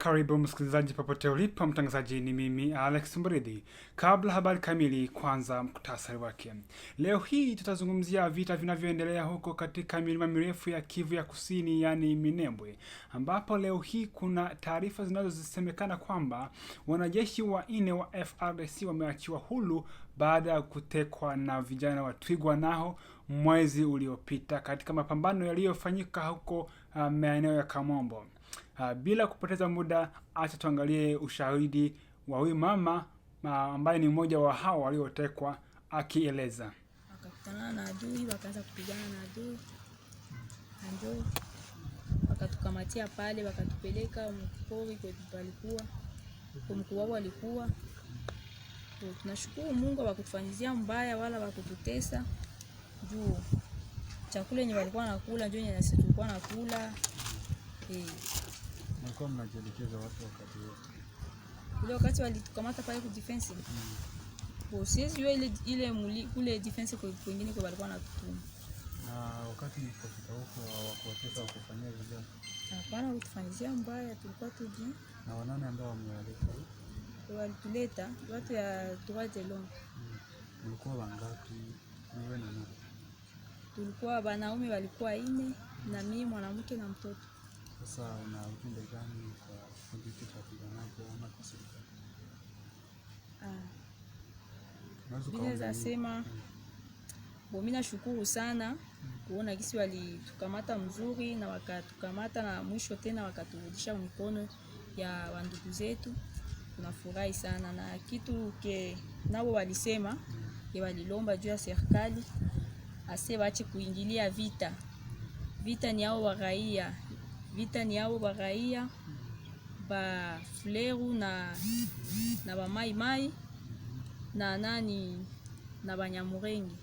Karibu msikilizaji popote ulipo, mtangazaji ni mimi Alex Mridhi. Kabla habari kamili, kwanza mkutasari wake. Leo hii tutazungumzia vita vinavyoendelea huko katika milima mirefu ya Kivu ya Kusini, yani Minembwe, ambapo leo hii kuna taarifa zinazosemekana kwamba wanajeshi wanne wa FARDC wameachiwa huru baada ya kutekwa na vijana wa Twirwaneho mwezi uliopita katika mapambano yaliyofanyika huko maeneo ya Kamombo. Bila kupoteza muda, acha tuangalie ushahidi wa huyu mama ambaye ni mmoja wa hao waliotekwa akieleza. Wakakutana na adui, wakaanza kupigana na adui. Ndio wakatukamatia pale, wakatupeleka mpori kwa palikuwa. Kwa mkuu wao alikuwa. Tunashukuru Mungu wakutufanyizia mbaya wala wakututesa. Juu chakula yenye walikuwa nakula ndio yenye sisi tulikuwa nakula. Mlikuwa mnajielekeza watu wakati wote. Ile wakati walitukamata pale ku defense. Sisi ile kule defense kwa wengine kwa walikuwa natutuma. Na wakati mlipofika huko hawakuwatesa wakufanyia vile. Hapana, kutufanyizia mbaya, tulikuwa tuji. Na wanane ambao wamewaleta? Walituleta watu ya Tuwajelong. Mlikuwa wangapi? Wewe na nani? Tulikuwa wanaume walikuwa 4 na mimi mwanamke na mtoto. Sasa una ujumbe gani kwa kundi cha wapiganaji ama kwa serikali? Naweza sema mimi nashukuru sana kuona kisi walitukamata mzuri na wakatukamata na mwisho tena wakaturudisha mikono ya wandugu zetu. Tunafurahi sana na kitu nao walisema walilomba juu ya serikali ase waache kuingilia vita. Vita ni hao wa raia. Vita ni hao wa raia ba Fuleru na ba Mai na nani na Banyamurenge.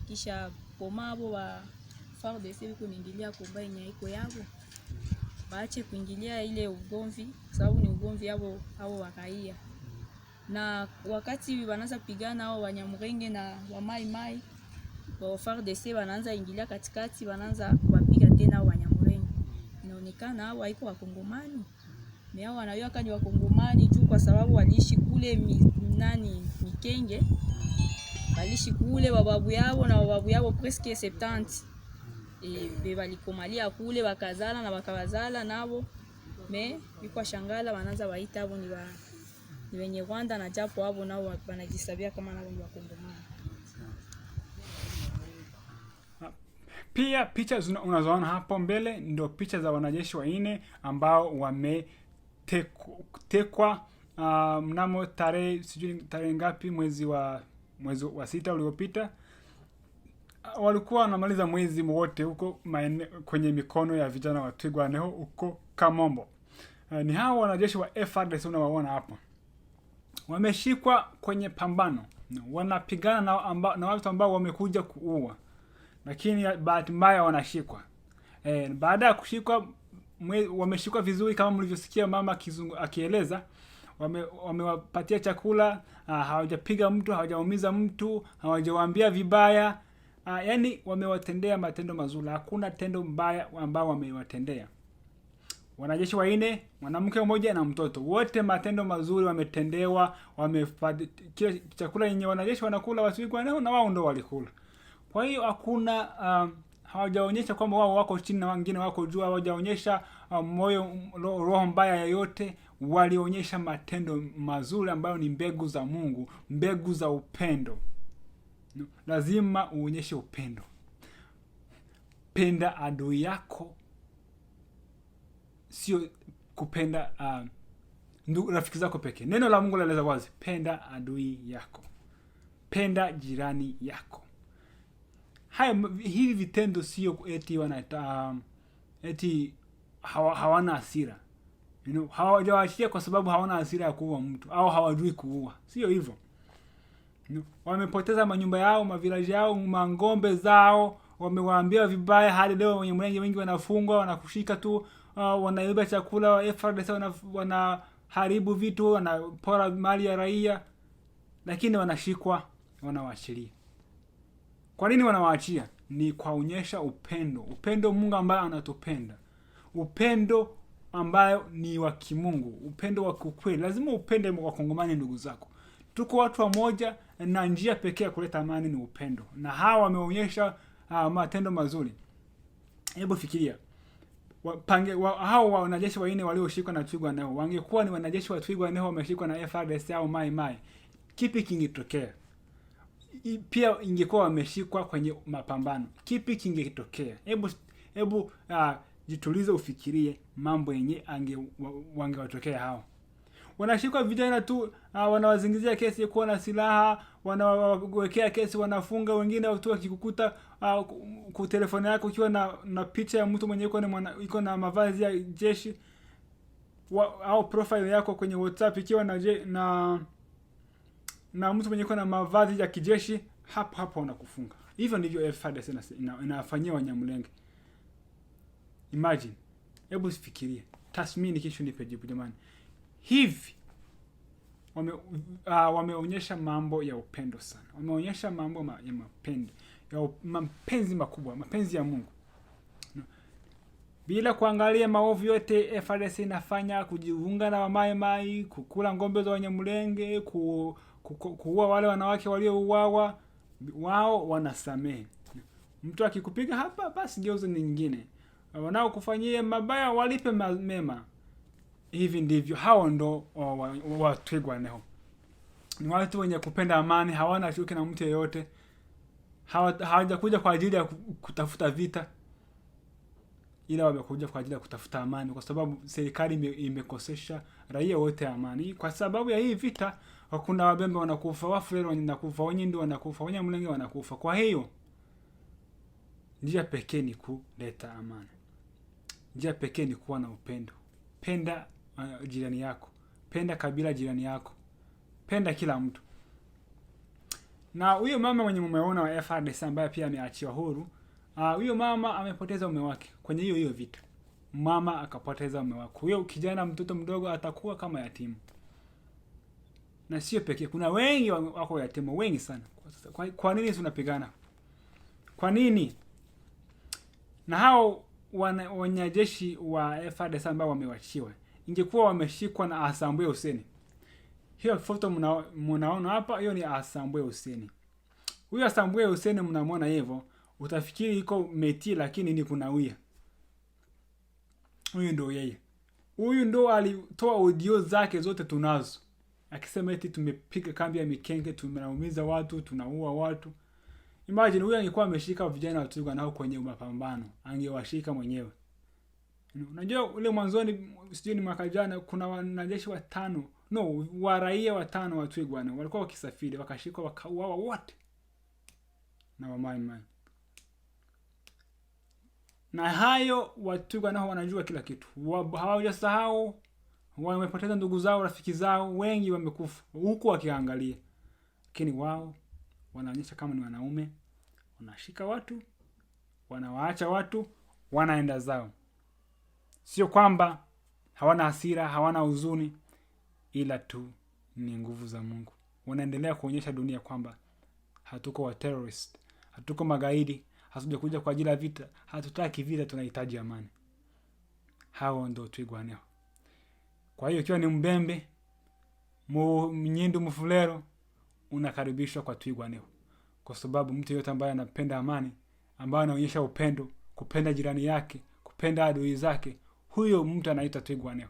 Kisha pomabo wa FARDC kuingilia komba yenyeiko yao. Baache kuingilia ile ugomvi sababu ni ugomvi hao wa raia. Na wakati wanaanza kupigana hao Banyamurenge na wa Mai wa FARDC wanaanza ingilia katikati, wanaanza kuwapiga tena hao Banyamurenge. Inaonekana hao haiko wakongomani. Ni hao wanajua kama ni wakongomani tu kwa sababu waliishi kule Mikenge. Waliishi kule babu yao presque 70. Walikomalia kule wakazala na wakawazala nao. Biko shangala wanaanza waita hao ni wenye Rwanda na japo hao nao wanajisabia kama nao ni wakongomani. Pia picha unazoona hapo mbele ndio picha za wanajeshi wanne ambao wametekwa mnamo tarehe ngapi mwezi wa 6 uliopita. Walikuwa wanamaliza mwezi wote huko kwenye mikono ya vijana wa Twirwaneho huko Kamombo. Ni hao wanajeshi wa FARDC unawaona hapo. Wameshikwa kwenye pambano. Wanapigana na watu ambao wamekuja kuua. Lakini bahati mbaya wanashikwa. Baada ya kushikwa wameshikwa vizuri kama mlivyosikia mama akieleza. Wamewapatia chakula, hawajapiga mtu, hawajaumiza mtu, hawajawaambia vibaya. Yani wamewatendea matendo mazuri. Hakuna tendo mbaya ambao wamewatendea. Wanajeshi wanne, mwanamke mmoja na mtoto. Wote matendo mazuri wametendewa, wamepatia chakula yenye wanajeshi wanakula Watwirwaneho na wao ndio walikula. Kwa hiyo hakuna hawajaonyesha kwamba wao wako chini na wengine wako juu, hawajaonyesha roho mbaya yoyote, walionyesha matendo mazuri ambayo ni mbegu za Mungu, mbegu za upendo. Lazima uonyeshe upendo. Penda adui yako, sio kupenda rafiki zako pekee. Neno la Mungu laeleza wazi, penda adui yako. Penda jirani yako. Hivi vitendo sio eti eti hawana hasira. Hawajawaachia kwa sababu hawana hasira ya kuua mtu au hawajui kuua. Sio hivyo. Wamepoteza manyumba yao, mavilaji yao, mangombe zao, wamewaambia vibaya hadi leo wenye wengi wanafungwa, wanakushika tu, wanaiba chakula, FARDC wanaharibu vitu, wanapora mali ya raia, lakini wanashikwa, wanawaachilia. Kwa nini wanawaachia? Ni kuonyesha upendo. Upendo Mungu ambaye anatupenda. Upendo ambayo ni wa kimungu, upendo wa kweli. Lazima upende Wakongomani ndugu zako. Tuko watu wamoja, na njia pekee ya kuleta amani ni upendo, na hawa wameonyesha matendo mazuri. Hebu fikiria, hao wanajeshi wanne walioshikwa na Twirwaneho, wangekuwa ni wanajeshi wa Twirwaneho wameshikwa na FARDC au Mai Mai, kipi kingetokea? Pia ingekuwa wameshikwa kwenye mapambano, kipi kingetokea? Hebu jitulize, ufikirie mambo yenye wangewatokea hao. Wanashikwa vijana tu, wanawazingizia kesi kuwa na silaha, wanawekea kesi, wanafunga wengine. Watu wakikukuta ku telefoni yako ukiwa na picha ya mtu mwenye iko na mavazi ya jeshi, au profile yako kwenye WhatsApp ikiwa na mtu mwenye iko na mavazi ya kijeshi, hapo wanakufunga. Hivyo ndivyo FARDC inafanyia Wanyamulenge. Imagine, hebu fikirie, tathmini kisha nipe jibu jamani. Hivi wameonyesha mambo ya upendo sana, wameonyesha mambo ya mapendo, ya mapenzi makubwa, mapenzi ya Mungu, bila kuangalia maovu yote FARDC inafanya, kujiunga na Mai Mai, kukula ngombe za Wanyamulenge, kuua wale wanawake waliouawa. Wao wanasamehe. Mtu akikupiga hapa, basi geuza nyingine. Wanao kufanyia mabaya, walipe mema. Hivi ndivyo hao ndo Twirwaneho. Ni watu wenye kupenda amani, hawana chuki na mtu yeyote. Hawajakuja kwa ajili ya kutafuta vita, ila wamekuja kwa ajili ya kutafuta amani, kwa sababu serikali imekosesha raia wote amani. Kwa sababu ya hii vita, kuna Wabembe wanakufa, Wafulero wanakufa, Wanyindu wanakufa, Wanyamulenge wanakufa. Kwa hiyo njia pekee ni kuleta amani. Njia pekee ni kuwa na upendo. Penda jirani yako, penda kabila jirani yako, penda kila mtu. Na huyo mama mwenye mumeona wa FARDC ambaye pia ameachiwa huru, huyo mama amepoteza mume wake kwenye hiyo vita. Mama akapoteza mume wake. Huyo kijana, mtoto mdogo, atakuwa kama yatima. Na sio pekee, kuna wengi wako yatima, wengi sana. Kwa nini tunapigana? Kwa nini? Na hao wanajeshi wa FARDC ambao wamewachiwa, ingekuwa wameshikwa na Asambwe Huseni. Hiyo foto mnaona hapa, hiyo ni Asambwe Huseni. Huyo Asambwe Huseni mnamwona hivyo, utafikiri iko meti, lakini ni kunawia. Huyu ndo yeye. Huyu ndo alitoa audio zake zote tunazo, akisema eti tumepiga kambi ya Mikenge, tunaumiza watu, tunaua watu. Imagine, huyu angekuwa ameshika vijana wa Twirwaneho kwenye mapambano, angewashika mwenyewe. Unajua ule mwanzoni, sijui ni mwaka jana, kuna wanajeshi wa raia 5 wa Twirwaneho walikuwa wakisafiri, wakashikwa, wakauawa wote na wa Mai Mai. Na hayo wa Twirwaneho wanajua kila kitu. Hawajasahau, wamepoteza ndugu zao, rafiki zao, wengi wamekufa huku wakiangalia. Lakini wao wanaonyesha kama ni wanaume, wanashika watu, wanawaacha watu, wanaenda zao. Sio kwamba hawana hasira, hawana huzuni, ila tu ni nguvu za Mungu. Wanaendelea kuonyesha dunia kwamba hatuko wa terrorist, hatuko magaidi, hatujakuja kwa ajili ya vita, hatutaki vita, tunahitaji amani. Hao ndio Twirwaneho. Kwa hiyo ikiwa ni Mbembe, Mnyindu, Mfulero, unakaribishwa kwa Twirwaneho, kwa sababu mtu yote ambaye anapenda amani, ambaye anaonyesha upendo, kupenda jirani yake, kupenda adui zake, huyo mtu anaitwa Twirwaneho.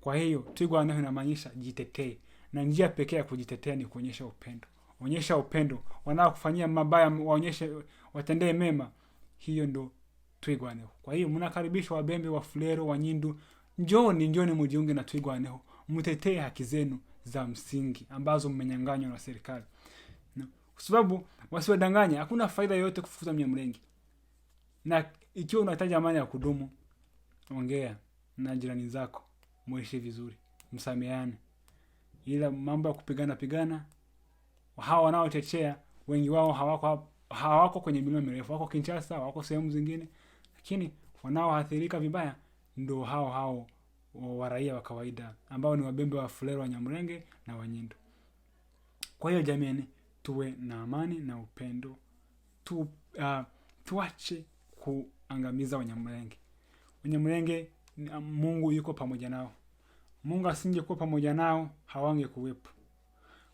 Kwa hiyo Twirwaneho inamaanisha jitetee, na njia pekee ya kujitetea ni kuonyesha upendo. Onyesha upendo, wanao kufanyia mabaya waonyeshe, watendee mema. Hiyo ndo Twirwaneho. Kwa hiyo mnakaribishwa Wabembe, Wafulero, Wanyindu, njoni mjiunge na Twirwaneho, mtetee haki zenu za msingi ambazo mmenyang'anywa na serikali. Kwa sababu wasiwadanganya, hakuna faida yoyote kufukuza Mnyamulenge. Na ikiwa unahitaji amani ya kudumu, ongea na jirani zako, muishi vizuri, msameane. Ila mambo ya kupigana, hao wanaochochea, wengi wao hawako kwenye milima mirefu, wako Kinshasa, wako sehemu zingine, lakini wanaoathirika vibaya ndio hao wa raia wa kawaida ambao ni Wabembe, Wafulero, Wanyamulenge na Wanyindu. Kwa hiyo jamani, tuwe na amani na upendo. Tuache kuangamiza Wanyamulenge. Wanyamulenge Mungu yuko pamoja nao. Mungu asingekuwa pamoja nao hawangekuwepo,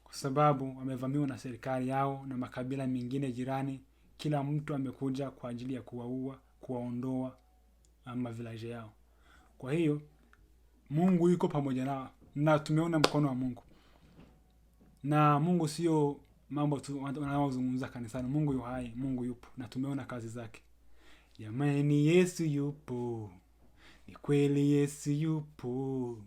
kwa sababu wamevamiwa na serikali yao na makabila mengine jirani. Kila mtu amekuja kwa ajili ya kuwaua, kuwaondoa village yao. Kwa hiyo Mungu yuko pamoja nao na tumeona mkono wa Mungu. Na Mungu sio mambo tu wanaozungumza kanisani. Mungu yu hai, Mungu yupo na tumeona kazi zake. Jamani, Yesu yupo. Ni kweli Yesu yupo.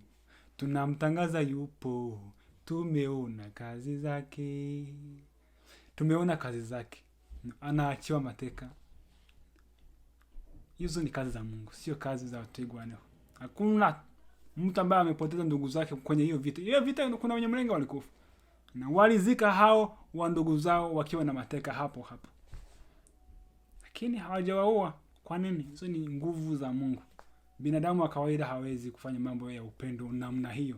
Tunamtangaza yupo. Tumeona kazi zake. Tumeona kazi zake. Anaachiwa mateka. Hizo ni kazi za Mungu, sio kazi za Watigwane. Hakuna mtu ambaye amepoteza ndugu zake kwenye hiyo vita. Hiyo vita kuna Wanyamulenge walikufa. Na walizika hao wa ndugu zao wakiwa na mateka hapo hapo. Lakini hawajawaua. Kwa nini? Hizo ni nguvu za Mungu. Binadamu wa kawaida hawezi kufanya mambo ya upendo namna hiyo.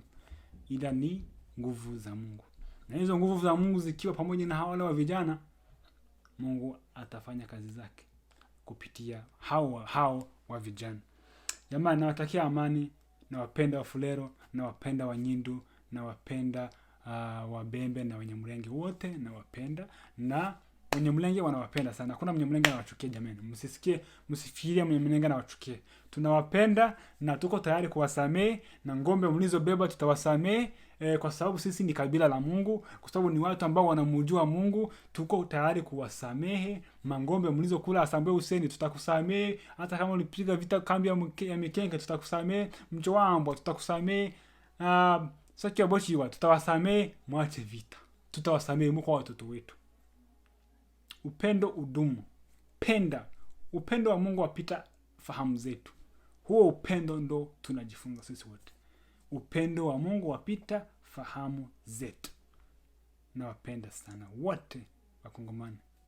Ila ni nguvu za Mungu. Na hizo nguvu za Mungu zikiwa pamoja na wale wa vijana, Mungu atafanya kazi zake kupitia hao wa vijana. Jamani, nawatakia amani, nawapenda Wafulero, nawapenda Wanyindu, nawapenda Wabembe na Wanyamulenge wote nawapenda, na Wanyamulenge wanawapenda sana. Hakuna Mnyamulenge anawachukia jamani. Msifikirie Mnyamulenge anawachukia. Tunawapenda na tuko tayari kuwasamehe, na ngombe mlizobeba tutawasamehe, kwa sababu sisi ni kabila la Mungu, kwa sababu ni watu ambao wanamjua Mungu. Tuko tayari kuwasamehe. Mangombe mlizokula Asambwe Useni tutakusamehe. Hata kama ulipiga vita kambi ya Mikenge tutakusamehe. Mchowambo tutakusamehe. Saki ya Boshiwa tutawasamehe. Mwache vita, tutawasamehe. Mko watoto wetu. Upendo udumu. Upendo wa Mungu wapita fahamu zetu. Huo upendo ndo tunajifunza sisi wote. Upendo wa Mungu wapita fahamu zetu. Nawapenda sana wote Wakongomani.